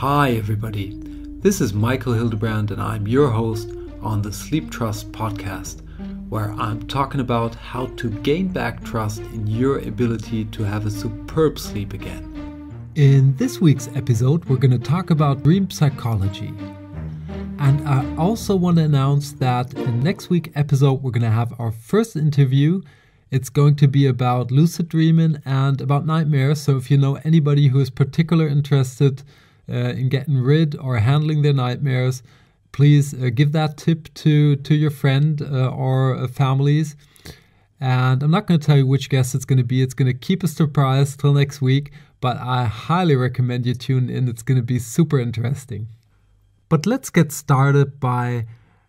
Hi everybody, this is Michael Hildebrand and I'm your host on the Sleeptrust podcast, where I'm talking about how to gain back trust in your ability to have a superb sleep again. In this week's episode, we're going to talk about dream psychology. And I also want to announce that in next week's episode, we're going to have our first interview. It's going to be about lucid dreaming and about nightmares. So if you know anybody who is particularly interested in getting rid or handling their nightmares, please give that tip to your friend or families. And I'm not going to tell you which guest it's going to be. It's going to keep a surprise till next week, but I highly recommend you tune in. It's going to be super interesting. But let's get started by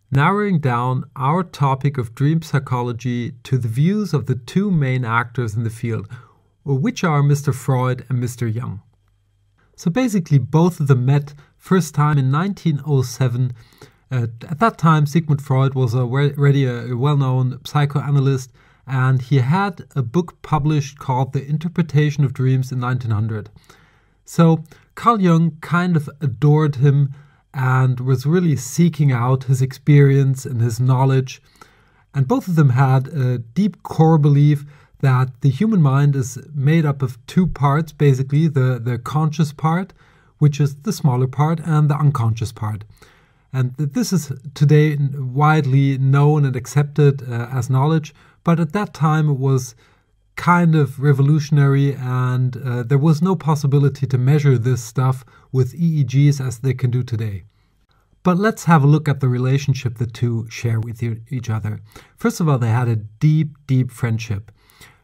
narrowing down our topic of dream psychology to the views of the two main actors in the field, which are Mr. Freud and Mr. Jung. So basically, both of them met first time in 1907. At that time, Siegmund Freud was already a well-known psychoanalyst, and he had a book published called The Interpretation of Dreams in 1900. So Carl Jung kind of adored him and was really seeking out his experience and his knowledge. And both of them had a deep core belief that the human mind is made up of two parts, basically, the conscious part, which is the smaller part, and the unconscious part. And this is today widely known and accepted as knowledge, but at that time it was kind of revolutionary, and there was no possibility to measure this stuff with EEGs as they can do today. But let's have a look at the relationship the two share with each other. First of all, they had a deep, deep friendship.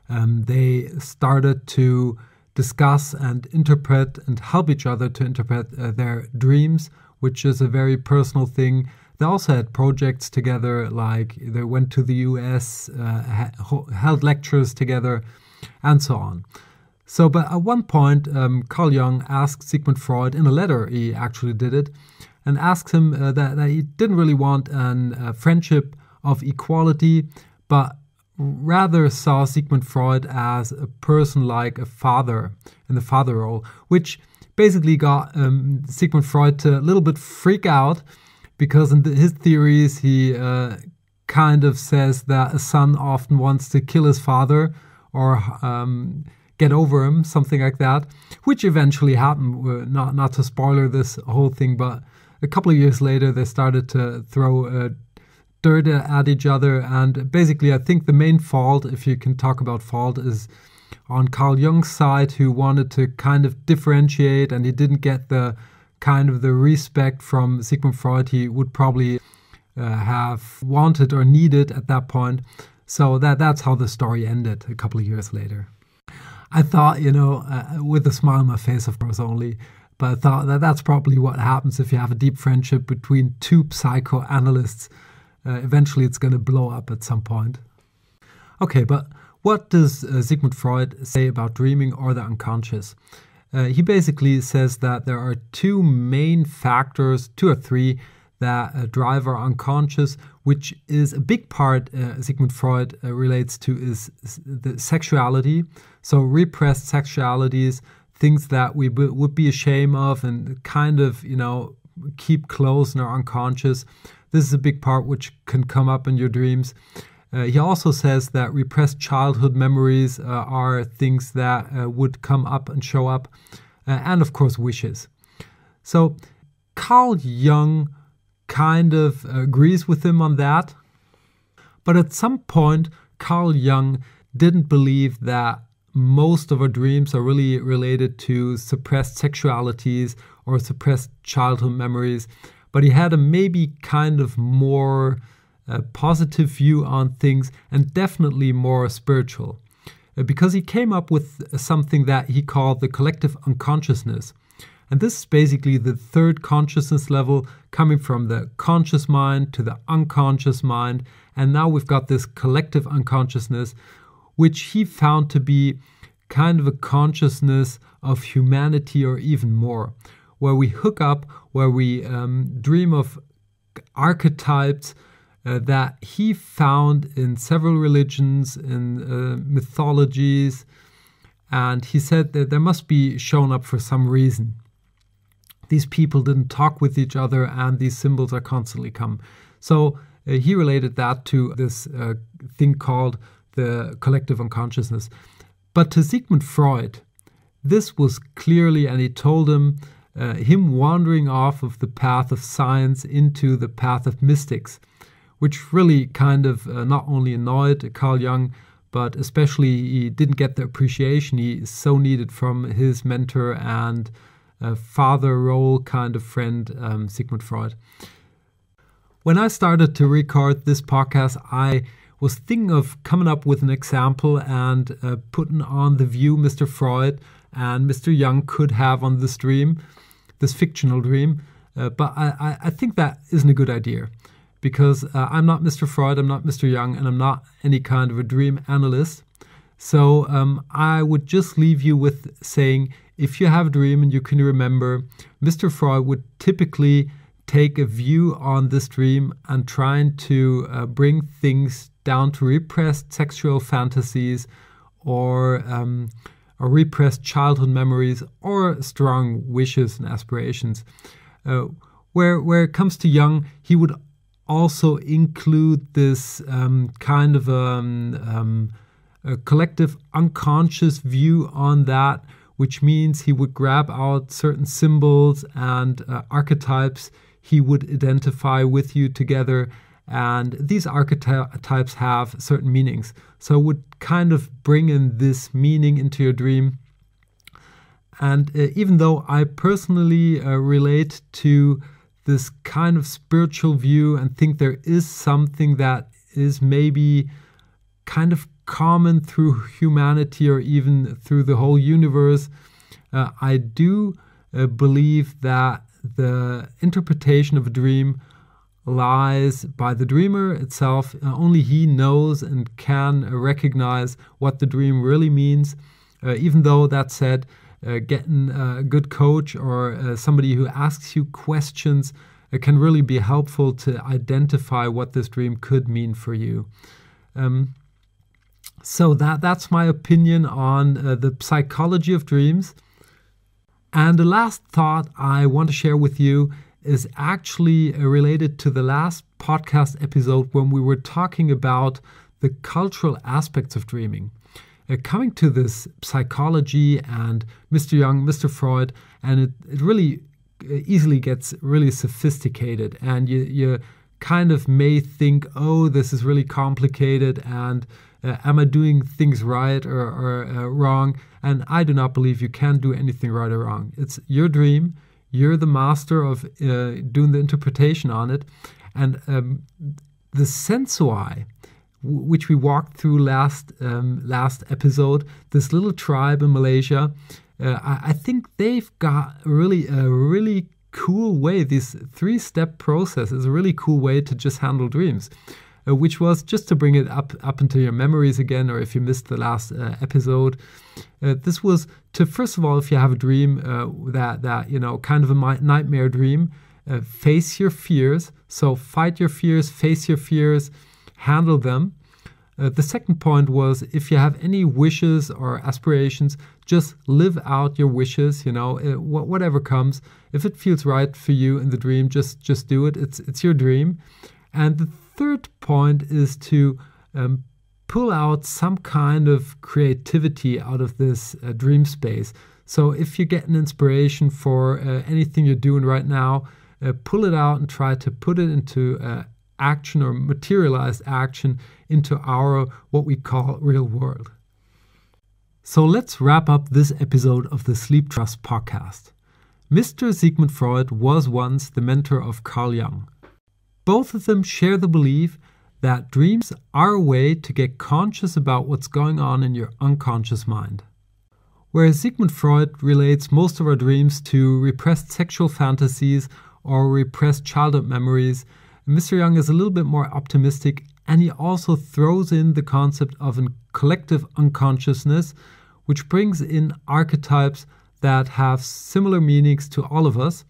They started to discuss and interpret and help each other to interpret their dreams, which is a very personal thing. They also had projects together, like they went to the US, held lectures together, and so on. So, but at one point, Carl Jung asked Sigmund Freud, in a letter he actually did it, and asked him that he didn't really want a friendship of equality, but rather saw Sigmund Freud as a person like a father in the father role, which basically got Sigmund Freud to a little bit freak out, because in his theories he kind of says that a son often wants to kill his father or get over him, something like that, which eventually happened. Not to spoiler this whole thing, but a couple of years later they started to throw dirt at each other, and basically I think the main fault, if you can talk about fault, is on Carl Jung's side, who wanted to kind of differentiate, and he didn't get the kind of the respect from Sigmund Freud he would probably have wanted or needed at that point. So that's how the story ended a couple of years later. I thought, with a smile on my face, of course, only, but I thought that's probably what happens if you have a deep friendship between two psychoanalysts. Eventually it's going to blow up at some point. Okay, but what does Sigmund Freud say about dreaming or the unconscious? He basically says that there are two main factors, two or three, that drive our unconscious, which is a big part Sigmund Freud relates to is the sexuality. So repressed sexualities, things that we would be ashamed of and kind of, keep close in our unconscious. This is a big part which can come up in your dreams. He also says that repressed childhood memories are things that would come up and show up, and of course wishes. So Carl Jung kind of agrees with him on that, but at some point Carl Jung didn't believe that most of our dreams are really related to suppressed sexualities or suppressed childhood memories, but he had a maybe kind of more positive view on things, and definitely more spiritual, because he came up with something that he called the collective unconsciousness. And this is basically the third consciousness level, coming from the conscious mind to the unconscious mind. And now we've got this collective unconsciousness, which he found to be kind of a consciousness of humanity or even more, where we hook up, where we dream of archetypes that he found in several religions, in mythologies, and he said that there must be shown up for some reason. these people didn't talk with each other and these symbols are constantly come. So he related that to this thing called the collective unconsciousness. But to Sigmund Freud, this was clearly, and he told him wandering off of the path of science into the path of mystics, which really kind of not only annoyed Carl Jung, but especially he didn't get the appreciation he so needed from his mentor and father role kind of friend, Sigmund Freud. When I started to record this podcast, I was thinking of coming up with an example and putting on the view Mr. Freud and Mr. Jung could have on this dream, this fictional dream. But I think that isn't a good idea, because I'm not Mr. Freud, I'm not Mr. Jung, and I'm not any kind of a dream analyst. So I would just leave you with saying, if you have a dream and you can remember, Mr. Freud would typically take a view on this dream and trying to bring things down to repressed sexual fantasies or repressed childhood memories or strong wishes and aspirations. Where it comes to Jung, he would also include this kind of a collective unconscious view on that, which means he would grab out certain symbols and archetypes he would identify with you together. And these archetypes have certain meanings. So it would kind of bring in this meaning into your dream. And even though I personally relate to this kind of spiritual view and think there is something that is maybe kind of common through humanity or even through the whole universe, I do believe that the interpretation of a dream lies by the dreamer itself. Only he knows and can recognize what the dream really means. Even though, that said, getting a good coach or somebody who asks you questions can really be helpful to identify what this dream could mean for you. So that's my opinion on the psychology of dreams. And the last thought I want to share with you is actually related to the last podcast episode when we were talking about the cultural aspects of dreaming. Coming to this psychology and Mr. Jung, Mr. Freud, and it really easily gets really sophisticated, and you kind of may think, oh, this is really complicated, and am I doing things right or wrong? And I do not believe you can do anything right or wrong. It's your dream. You're the master of doing the interpretation on it. And the sensui, which we walked through last episode, this little tribe in Malaysia, I think they've got a really cool way. This 3-step process is a really cool way to just handle dreams, which was just to bring it up into your memories again, or if you missed the last episode. This was to, first of all, if you have a dream that kind of a nightmare dream, face your fears. So fight your fears, face your fears, handle them. The second point was, if you have any wishes or aspirations, just live out your wishes, whatever comes. If it feels right for you in the dream, just do it. It's your dream. And the third point is to pull out some kind of creativity out of this dream space. So if you get an inspiration for anything you're doing right now, pull it out and try to put it into action or materialized action into our, what we call, real world. So let's wrap up this episode of the Sleeptrust podcast. Mr. Sigmund Freud was once the mentor of Carl Jung. Both of them share the belief that dreams are a way to get conscious about what's going on in your unconscious mind. Whereas Sigmund Freud relates most of our dreams to repressed sexual fantasies or repressed childhood memories, Mr. Jung is a little bit more optimistic, and he also throws in the concept of a collective unconsciousness, which brings in archetypes that have similar meanings to all of us,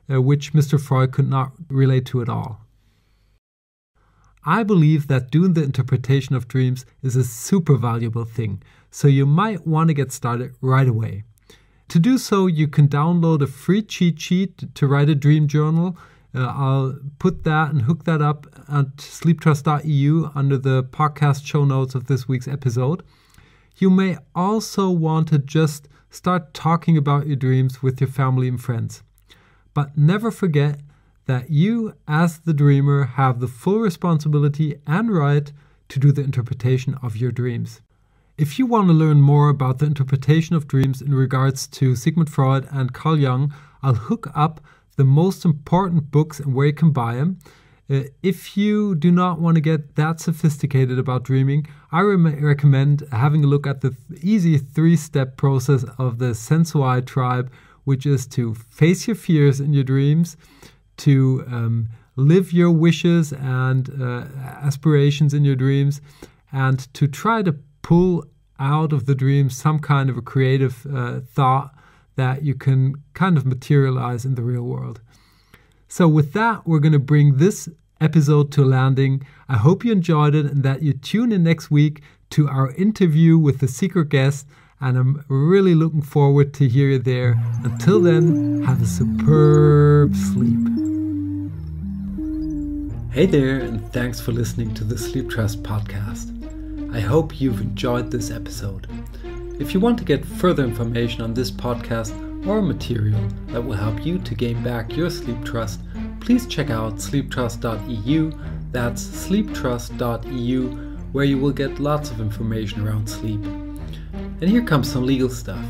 which Mr. Freud could not relate to at all. I believe that doing the interpretation of dreams is a super valuable thing, so you might want to get started right away. To do so, you can download a free cheat sheet to write a dream journal. I'll put that and hook that up at sleeptrust.eu under the podcast show notes of this week's episode. You may also want to just start talking about your dreams with your family and friends. But never forget that you, as the dreamer, have the full responsibility and right to do the interpretation of your dreams. If you want to learn more about the interpretation of dreams in regards to Siegmund Freud and Carl Jung, I'll hook up the most important books and where you can buy them. If you do not want to get that sophisticated about dreaming, I recommend having a look at the easy 3-step process of the Sensui tribe, which is to face your fears in your dreams, to live your wishes and aspirations in your dreams, and to try to pull out of the dream some kind of a creative thought that you can kind of materialize in the real world. So with that, we're going to bring this episode to a landing. I hope you enjoyed it and that you tune in next week to our interview with the secret guest, and I'm really looking forward to hear you there. Until then, have a superb sleep. Hey there, and thanks for listening to the Sleeptrust podcast. I hope you've enjoyed this episode. If you want to get further information on this podcast or material that will help you to gain back your sleep trust, please check out sleeptrust.eu. That's sleeptrust.eu, where you will get lots of information around sleep. And here comes some legal stuff.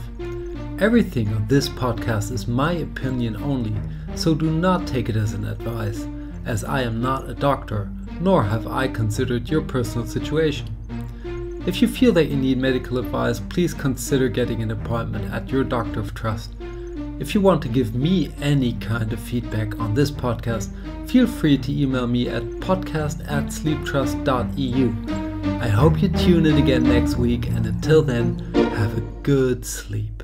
Everything on this podcast is my opinion only, so do not take it as an advice, as I am not a doctor, nor have I considered your personal situation. If you feel that you need medical advice, please consider getting an appointment at your doctor of trust. If you want to give me any kind of feedback on this podcast, feel free to email me at podcast@sleeptrust.eu. I hope you tune in again next week, and until then, have a good sleep.